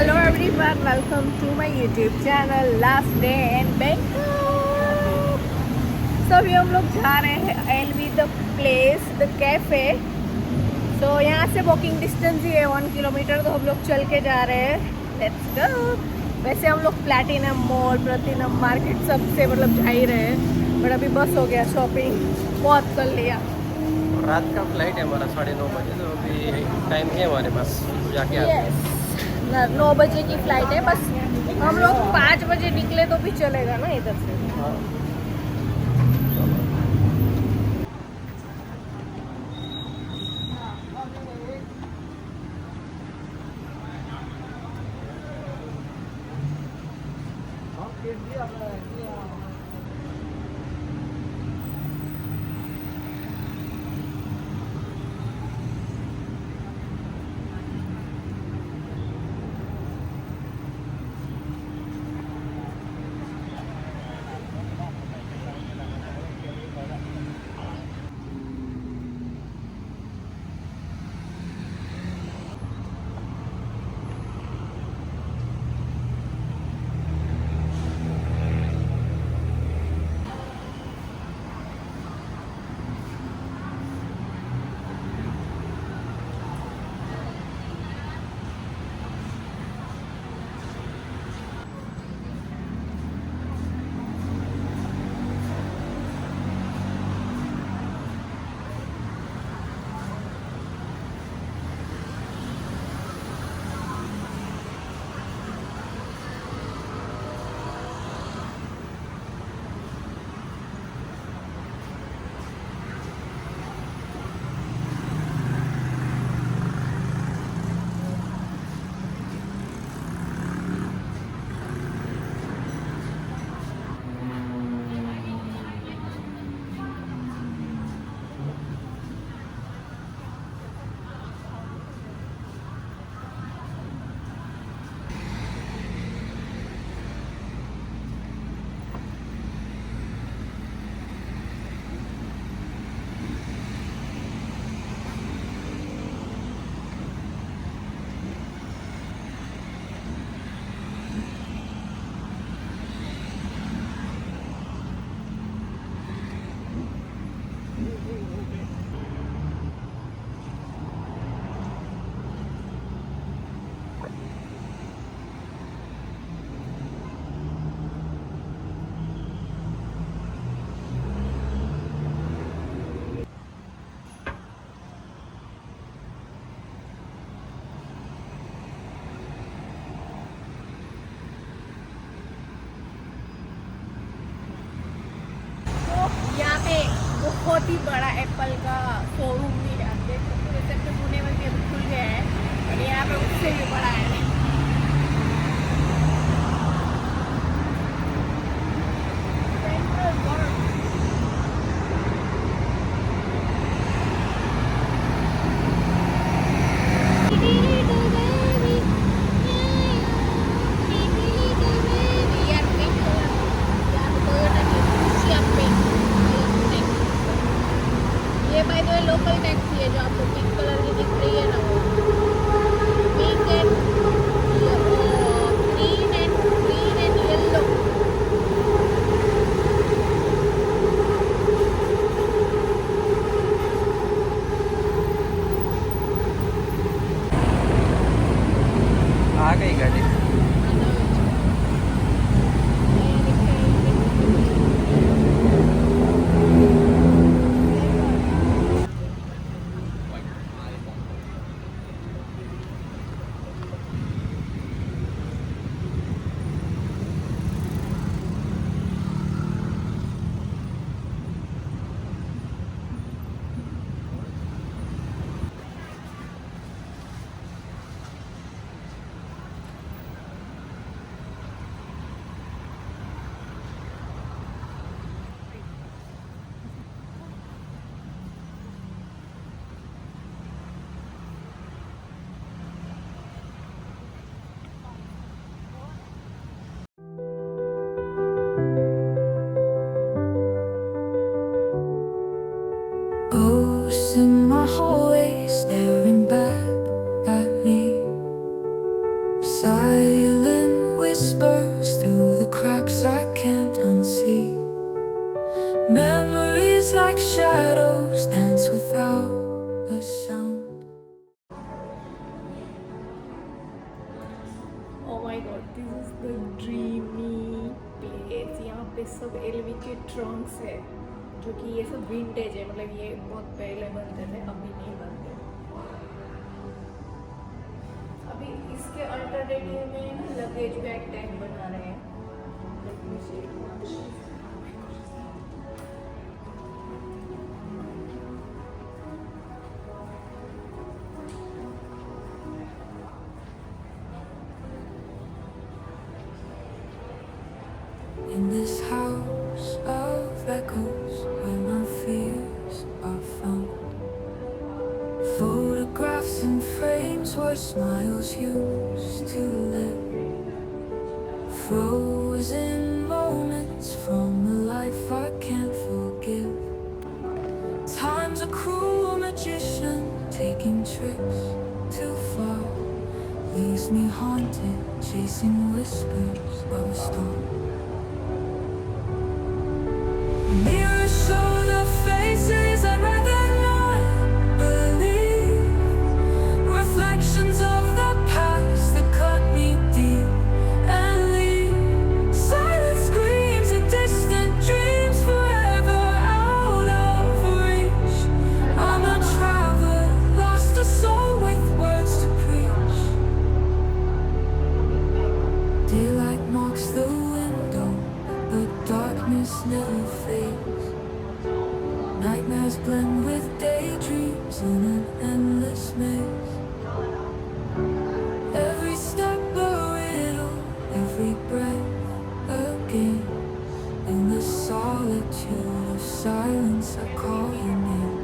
Hello everyone, welcome to my YouTube channel Last Day in Bangkok. So अभी हम लोग जा रहे हैं LV the place the cafe. तो यहाँ से वॉकिंग डिस्टेंस ही है 1 किलोमीटर, तो हम लोग चल के जा रहे हैं. Let's go. वैसे हम लोग प्लैटिनम मॉल, प्लैटिनम मार्केट सबसे मतलब जा ही रहे हैं, बट अभी बस हो गया, शॉपिंग बहुत कर लिया. रात का फ्लाइट है हमारा 9:30 बजे, तो अभी टाइम है हमारे पास, जाके आते हैं. यस, 9 बजे की फ्लाइट है. बस हम लोग 5 बजे निकले तो भी चलेगा ना इधर से. हाँ. यहाँ पे बहुत ही बड़ा एप्पल का शोरूम भी है. आप देख सकते हो, वैसे तो पुणे में भी अभी खुल गया है, और यहाँ पे उससे भी बड़ा है. ये by the way local taxi है, जो आपको पिंक कलर की दिख रही है ना, वो pink and green and yellow. आ गई गाड़ी. Ghosts in my hallway staring back at me. Silence के ट्रंक्स है जो कि ये सब विंटेज है, मतलब ये बहुत पहले बनते थे, अभी नहीं बनते। अभी इसके अल्टरनेटिव में लगेज बैग टैग बना रहे हैं। Let me see. In this house of echoes where my fears are found, photographs and frames where smiles used to live, frozen moments from a life I can't forgive. Time's a cruel magician taking trips too far, leaves me haunted, chasing whispers of a storm. Mirrors show the faces I'd rather not believe, reflections of the past that cut me deep and leave silent screams and distant dreams forever out of reach. I'm a traveler, lost a soul with words to preach. Daylight marks the window, but darkness never fades. Nightmares blend with daydreams in an endless maze. Every step a riddle, every breath a game. In the solitude of silence I call your name.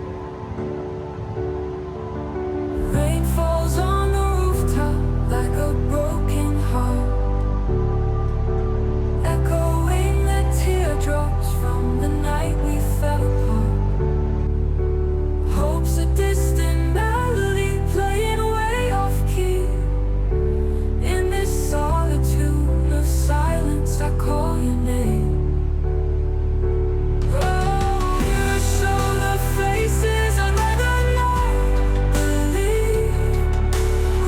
Rain falls on the rooftop like a broken heart, echoing the teardrops from the night we fell apart. Hope's a distant melody playing way off key. In this solitude of silence I call your name. Oh, you show the faces I'd rather not believe,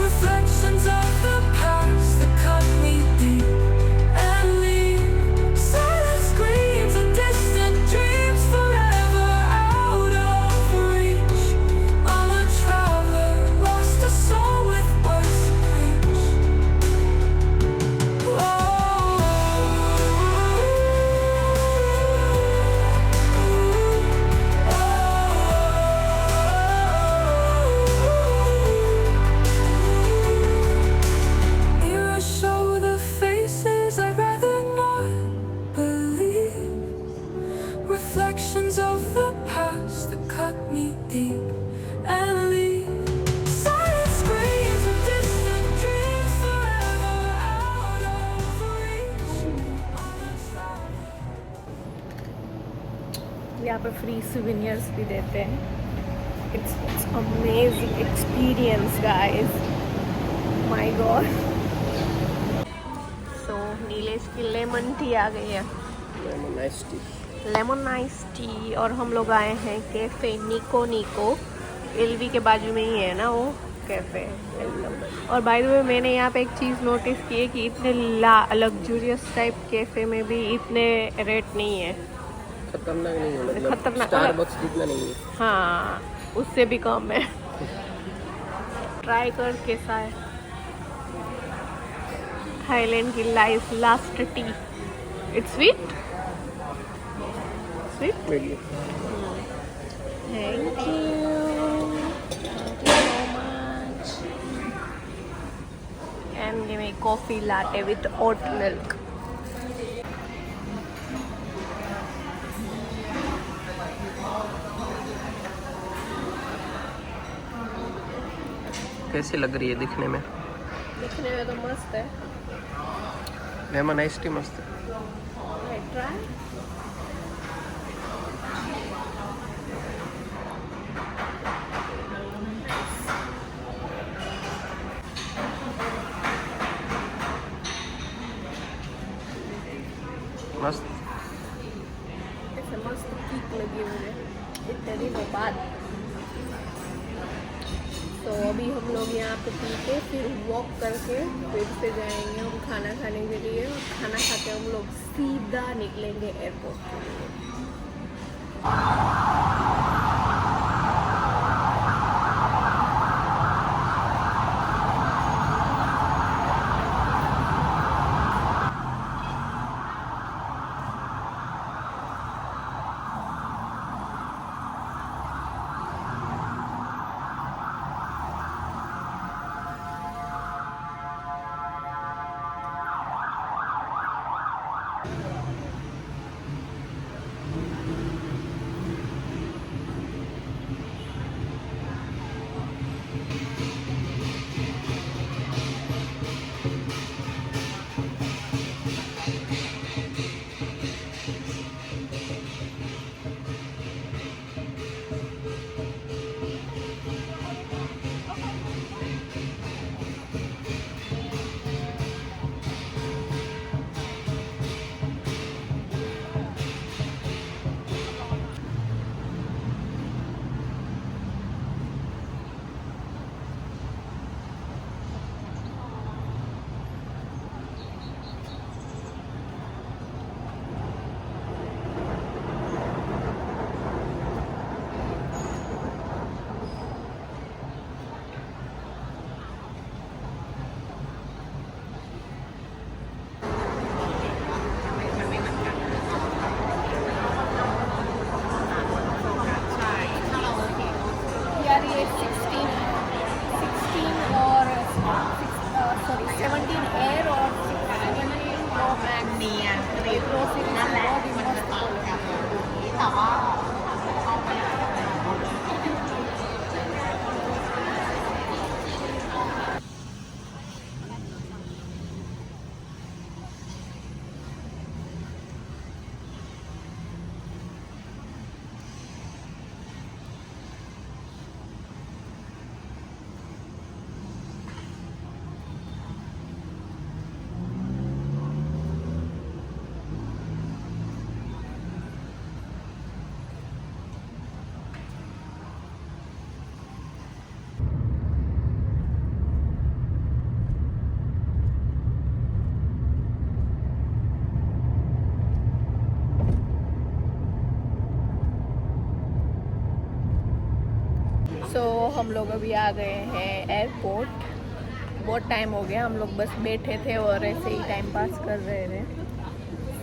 reflections of the past that cut me deep and leave silent screams and distant dreams forever out of reach. I'm a traveler, lost a soul with words to preach. Mirrors show the faces I'd rather not believe, reflections of the past that cut me deep and leave silent screams and distant dreams forever out of reach. यहाँ पे free souvenirs भी देते हैं। It's amazing experience guys, my God. So Nilesh की lemon T आ गई है, lemon ice tea. और हम लोग आए हैं कैफ़े निको निको, एलवी के बाजू में ही है ना वो कैफ़े। और बाय द वे मैंने यहाँ पे एक चीज़ नोटिस की है कि इतने लग्जूरियस टाइप कैफ़े में भी इतने रेट नहीं है, खतरनाक नहीं है, मतलब खतरनाक स्टारबक्स जितना नहीं है। हाँ, उससे भी कम है। ट्राई कर कैसा है थाईलैंड की last tea. It's sweet sweet. Thank you so much. And give me coffee latte with oat milk. कैसी लग रही है दिखने में? दिखने में तो मस्त है। लेमन आइस टी मस्त है। ट्राई। मस्त। ऐसे मस्त किक लगी मुझे इतने दिनों बाद। तो अभी हम लोग यहाँ पे पी के फिर वॉक करके फिर से जाएंगे हम खाना खाने के लिए, और खाना खा के हम लोग सीधा निकलेंगे एयरपोर्ट के लिए। यार ये 16 और 17 एयर और 17 प्रो मैक्स प्रो सीरीज बहुत ही मस्त सो हम लोग अभी आ गए हैं एयरपोर्ट। बहुत टाइम हो गया, हम लोग बस बैठे थे और ऐसे ही टाइम पास कर रहे थे।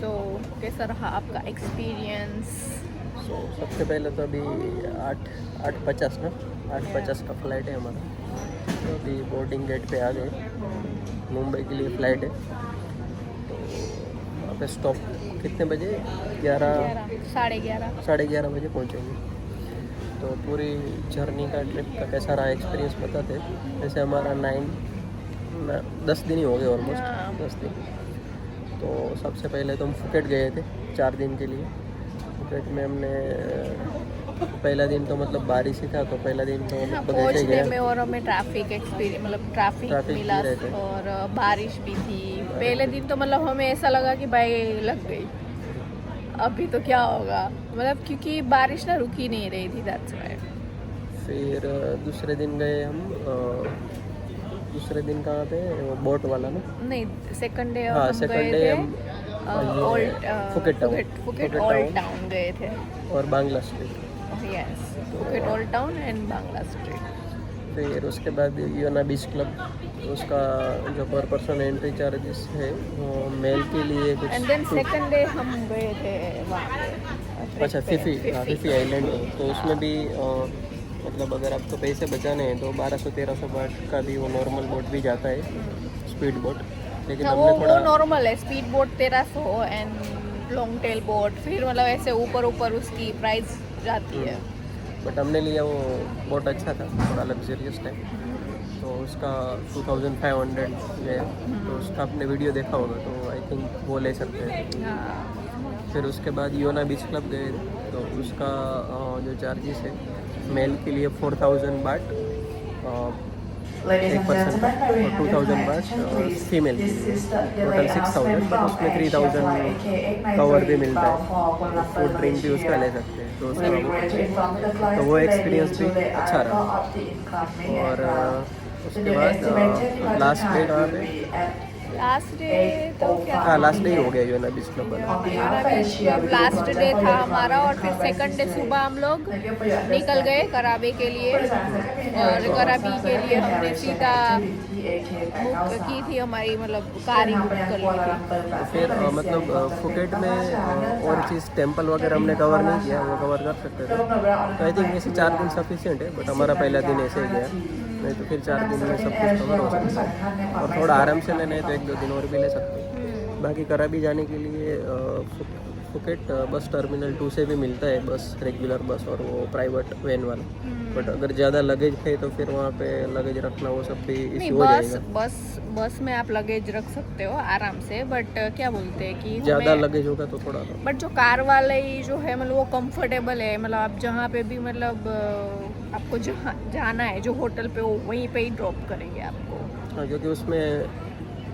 तो कैसा रहा आपका एक्सपीरियंस? सबसे पहले तो अभी 8:50 ना 8:50 का फ्लाइट है हमारा। तो अभी बोर्डिंग गेट पे आ गए। मुंबई के लिए फ़्लाइट है। तो वहाँ पे स्टॉप कितने बजे? 11:30 बजे पहुँचेंगे। तो पूरी जर्नी का ट्रिप का कैसा रहा एक्सपीरियंस बताते। जैसे हमारा 10 दिन ही हो गए ऑलमोस्ट। 10 दिन। तो सबसे पहले तो हम फुकेट गए थे 4 दिन के लिए। फुकेट में हमने पहला दिन तो मतलब बारिश ही था, तो पहला दिन तो पहुंचने में और हमें ट्रैफिक एक्सपीरियंस मतलब ट्रैफिक मिला और बारिश भी थी। पहले दिन तो मतलब हमें ऐसा लगा कि भाई लग गई, अभी तो क्या होगा, मतलब क्योंकि बारिश ना रुकी नहीं रही थी, दैट्स व्हाई। फिर दूसरे दिन गए हम। दूसरे दिन कहाँ पे? बोट वाला ना? नहीं, सेकंड डे हाँ, सेकंड डे हम फुकेट ओल्ड टाउन गए थे और Bangla street. Yes, Phuket old town and Bangla street. फिर उसके बाद योना बीच क्लब, उसका जो पर पर्सन एंट्री चार्जेस है वो मेल के लिए कुछ। एंड देन सेकंड डे हम गए थे वहाँ पे, अच्छा फिफी आइलैंड। तो उसमें भी मतलब अगर आपको पैसे बचाने हैं तो 1200-1300 बात का भी वो नॉर्मल बोट भी जाता है, स्पीड बोट। लेकिन हमने वो नॉर्मल है, speed boat 1300 and long tail boat फिर मतलब ऐसे ऊपर उसकी प्राइस जाती है। बट हमने लिया वो बोट अच्छा था, थोड़ा लग्जरियस टाइप। तो उसका 2500 गया। तो उसका आपने वीडियो देखा होगा, तो आई थिंक वो ले सकते हैं। फिर उसके बाद योना बीच क्लब गए, तो उसका जो चार्जेस है मेल के लिए 4000 बाट, एक पर्सन का, और 2000 बात फीमेल के लिए, टोटल 6000, बट उसमें 3000 कवर भी मिलता है, फूड ड्रिंक भी उसका ले सकते हैं, तो उसका तो वो एक्सपीरियंस भी अच्छा रहा। और उसके बाद लास्ट डे कहाँ पे, लास्ट डे तो क्या, हाँ लास्ट डे ही हो गया यूएनआई बीच क्लब वाला। लास्ट डे था हमारा, और फिर सेकंड डे सुबह हम लोग निकल गए कराबी के लिए, और कराबी के लिए हमने सीधा बुक की थी हमारी, मतलब कार ही बुक कर ली थी। फिर मतलब फुकेट में और चीज़ टेम्पल वगैरह हमने कवर नहीं किया, वो कवर कर सकते थे, तो आई थिंक ऐसे 4 दिन सफिशिएंट है, बट हमारा पहला दिन ऐसे ही गया, नहीं तो फिर 4 दिन में सब कुछ कवर हो सकता है, और थोड़ा आराम से लेना है तो 1-2 दिन और भी ले सकते हैं। बाकी कराबी जाने के लिए फुकेट बस टर्मिनल 2 से भी मिलता है बस, रेगुलर बस और वो प्राइवेट वैन वाला, बट अगर ज़्यादा लगेज है तो फिर वहाँ पे लगेज रखना वो सब भी इशू हो जाएगा। बस में आप लगेज रख सकते हो आराम से, बट क्या बोलते हैं कि ज़्यादा लगेज होगा तो थोड़ा, बट जो कार वाले ही जो है मतलब वो कंफर्टेबल है, मतलब आप जहाँ पे भी मतलब आपको जहाँ जाना है जो होटल पे, वो वहीं पे ही ड्रॉप करेंगे आपको। हाँ, क्योंकि उसमें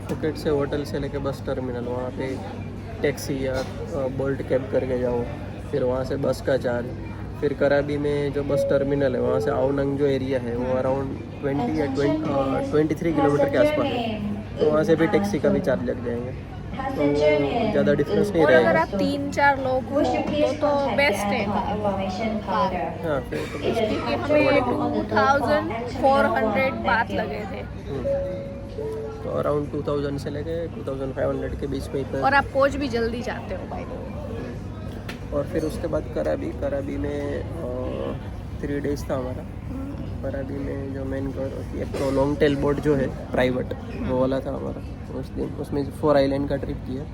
फुकेट से होटल से लेके बस टर्मिनल, वहाँ पे टैक्सी या बोल्ट कैब करके जाओ, फिर वहाँ से बस का चार्ज, फिर कराबी में जो बस टर्मिनल है वहाँ से आवनंग जो एरिया है वो अराउंड 20 या 23 किलोमीटर के आसपास है, तो वहाँ से भी टैक्सी का भी चार्ज लग जाएंगे, तो ज़्यादा डिफरेंस नहीं और अगर रहेगा। आप 3-4 लोग हो तो बेस्ट है कार, हाँ फिर तो best है। क्योंकि हमें 2400 बात लगे थे, तो अराउंड 2000 से लेके 2500 के बीच में ही और आप पहुंच भी जल्दी जाते हो भाई। और फिर उसके बाद कराबी में 3 डेज था हमारा। कराबी में जो मेन एक तो लॉन्ग टेल बोट जो है प्राइवेट, वो वाला था हमारा उस दिन, उसमें 4 आइलैंड का ट्रिप किया,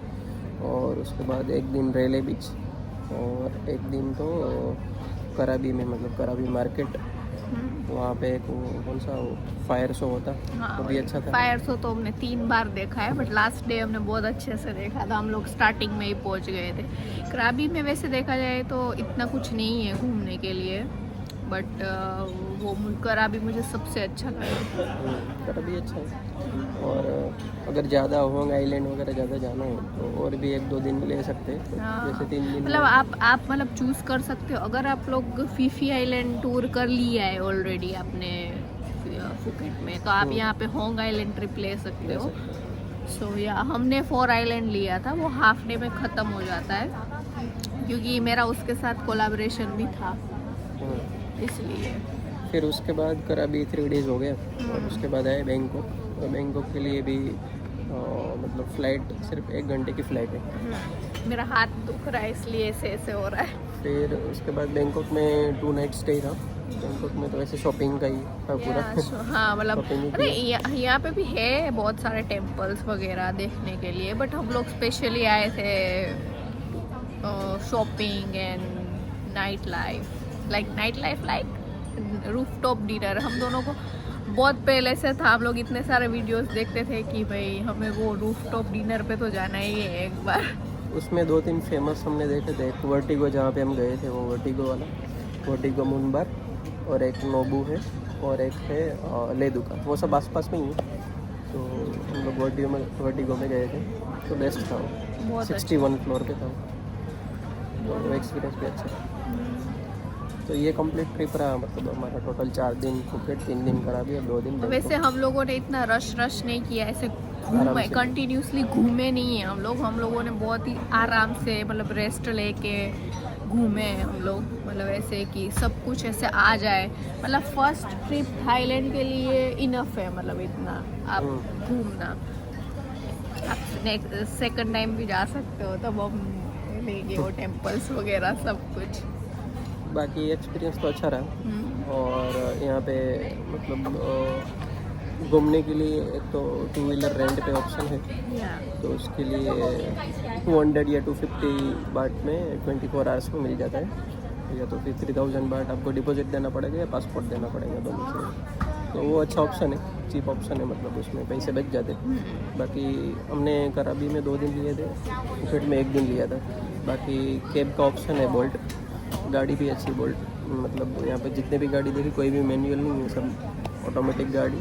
और उसके बाद एक दिन रेले बीच, और एक दिन तो कराबी में मतलब कराबी मार्केट, वहाँ पे एक कौन सा फायर शो होता, वो भी अच्छा था। फायर शो तो हमने 3 बार देखा है, बट लास्ट डे हमने बहुत अच्छे से देखा था, हम लोग स्टार्टिंग में ही पहुँच गए थे। कराबी में वैसे देखा जाए तो इतना कुछ नहीं है घूमने के लिए, बट वो कराबी मुझे सबसे अच्छा लगा। कराबी अच्छा है, और अगर ज़्यादा होंग आइलैंड वगैरह ज़्यादा जाना हो तो और भी 1-2 दिन ले सकते हैं, जैसे 3 दिन मतलब आप मतलब चूज़ कर सकते हो। अगर आप लोग फीफी आइलैंड टूर कर लिया है ऑलरेडी आपने फुकेट में, तो आप यहाँ पे होंग आइलैंड ट्रिप ले सकते हो। सो या हमने 4 आइलैंड लिया था, वो हाफ डे में ख़त्म हो जाता है, क्योंकि मेरा उसके साथ कोलैबोरेशन भी था इसलिए। फिर उसके बाद कराबी 3 डेज हो गए, और उसके बाद आए बैंकॉक, और बैंकॉक के लिए भी मतलब फ़्लाइट सिर्फ 1 घंटे की फ़्लाइट है। मेरा हाथ दुख रहा है इसलिए ऐसे हो रहा है। फिर उसके बाद बैंकॉक में 2 नाइट स्टे था। बैंकॉक में तो वैसे शॉपिंग का ही था पूरा। हाँ मतलब Shopping ही अरे यहाँ पे भी है बहुत सारे टेम्पल्स वगैरह देखने के लिए, बट हम लोग स्पेशली आए थे shopping and night life like rooftop dinner. हम दोनों को बहुत पहले से था, हम लोग इतने सारे वीडियोस देखते थे कि भाई हमें वो रूफटॉप डिनर पे तो जाना ही है एक बार। उसमें 2-3 फेमस हमने देखे थे, एक वर्टिगो जहाँ पे हम गए थे, वो वर्टिगो वाला, वर्टिगो मूनबार, और एक नोबू है, और एक है लेदुका, वो सब आसपास में ही है। तो हम लोग वर्टिगो में गए थे, तो बेस्ट था वो, 61 फ्लोर पे था, तो वो एक्सपीरियंस भी अच्छा था। तो ये कंप्लीट ट्रिप रहा, मतलब हमारा टोटल 4 दिन फुकेट, 3 दिन कराबी और 2 दिन। वैसे हम लोगों ने इतना रश नहीं किया, ऐसे घूमे कंटिन्यूसली घूमे नहीं है हम लोगों ने बहुत ही आराम से मतलब रेस्ट लेके घूमे हम लोग, मतलब ऐसे कि सब कुछ ऐसे आ जाए। मतलब फर्स्ट ट्रिप थाईलैंड के लिए इनफ है, मतलब इतना आप घूमना। आप नेक्स्ट सेकंड टाइम भी जा सकते हो, तब हम लेंगे वो टेम्पल्स वगैरह सब कुछ। बाकी एक्सपीरियंस तो अच्छा रहा, और यहाँ पे मतलब घूमने के लिए एक तो 2 व्हीलर रेंट पे ऑप्शन है, तो उसके लिए 200 या 250 बाट में 24 आवर्स में मिल जाता है, या तो फिर 3000 बाट आपको डिपॉजिट देना पड़ेगा या पासपोर्ट देना पड़ेगा, दोनों से। तो वो अच्छा ऑप्शन है, चीप ऑप्शन है, मतलब उसमें पैसे बच जाते। बाकी हमने कराबी में 2 दिन लिए थे, फुकेट में 1 दिन लिया था। बाकी कैब का ऑप्शन है, बोल्ट गाड़ी भी अच्छी, बोल्ट मतलब यहाँ पे जितने भी गाड़ी देखी कोई भी मैनुअल नहीं है, सब ऑटोमेटिक गाड़ी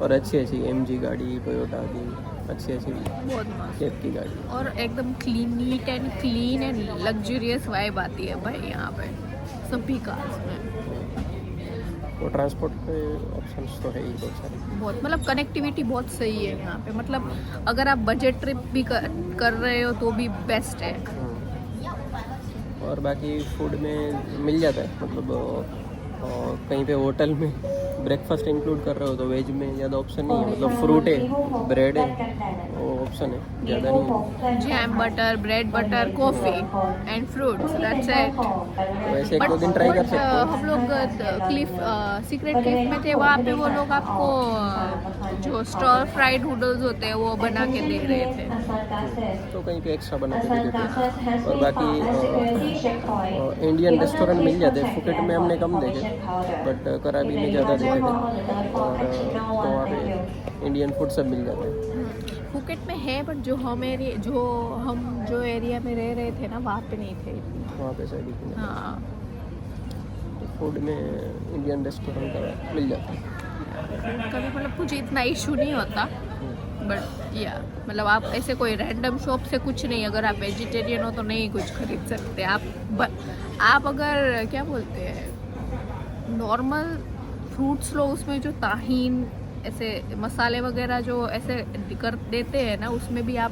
और अच्छी अच्छी MG गाड़ी, टोयोटा की अच्छी अच्छी बहुत मस्त शेप की गाड़ी। और एकदम clean, neat and clean and luxurious vibe आती है भाई यहाँ पे सभी कार्स में। वो ट्रांसपोर्ट के ऑप्शंस तो है ही बहुत सारे। बहुत मतलब कनेक्टिविटी बहुत सही है यहाँ पे, मतलब अगर आप बजट ट्रिप भी कर रहे हो तो भी बेस्ट है। और बाकी फूड में मिल जाता है, मतलब कहीं पे होटल में ब्रेकफास्ट इंक्लूड कर रहे हो तो वेज में ज़्यादा ऑप्शन नहीं है, मतलब फ्रूट है, ब्रेड है, वो ऑप्शन है, ज़्यादा नहीं है। Jam butter, bread butter, coffee and fruits, that's it. वैसे एक दो दिन ट्राई कर सकते हो। हम लोग सीक्रेट क्लिफ में थे, वहाँ पे वो लोग आपको जो स्टर फ्राइड नूडल्स होते हैं वो बना के दे रहे थे। तो कहीं पे एक्स्ट्रा बना के दे देते हैं। और बाकी इंडियन रेस्टोरेंट मिल जाते हैं। फुकेट में हमने कम देखे, बट कराबी में ज़्यादा देखे थे। और तो वहाँ पे इंडियन फूड सब मिल जाते हैं। फुकेट में है, बट जो हम एरिया में रह रहे थे ना, वहाँ पे नहीं थे। वहाँ पे साइड ही हाँ, फूड में इंडियन रेस्टोरेंट का मिल जाता है। कभी मतलब कुछ इतना इशू नहीं होता, बट या मतलब आप ऐसे कोई रैंडम शॉप से कुछ नहीं, अगर आप वेजिटेरियन हो तो नहीं कुछ खरीद सकते आप अगर क्या बोलते हैं नॉर्मल फ्रूट्स लो, उसमें जो ताहीन ऐसे मसाले वगैरह जो ऐसे कर देते हैं ना, उसमें भी आप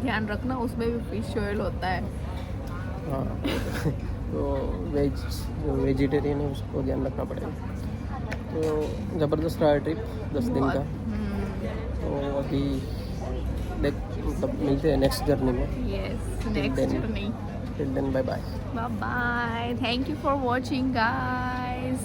ध्यान रखना, उसमें भी फिश ऑयल होता है। हाँ तो वेजिटेरियन है उसको ध्यान रखना पड़ेगा। तो ज़बरदस्त रहा ट्रिप 10 दिन का। तो अभी मतलब मिलते हैं नेक्स्ट जर्नी में। Yes, next journey. Till then bye bye. Bye bye. Thank you for watching, guys.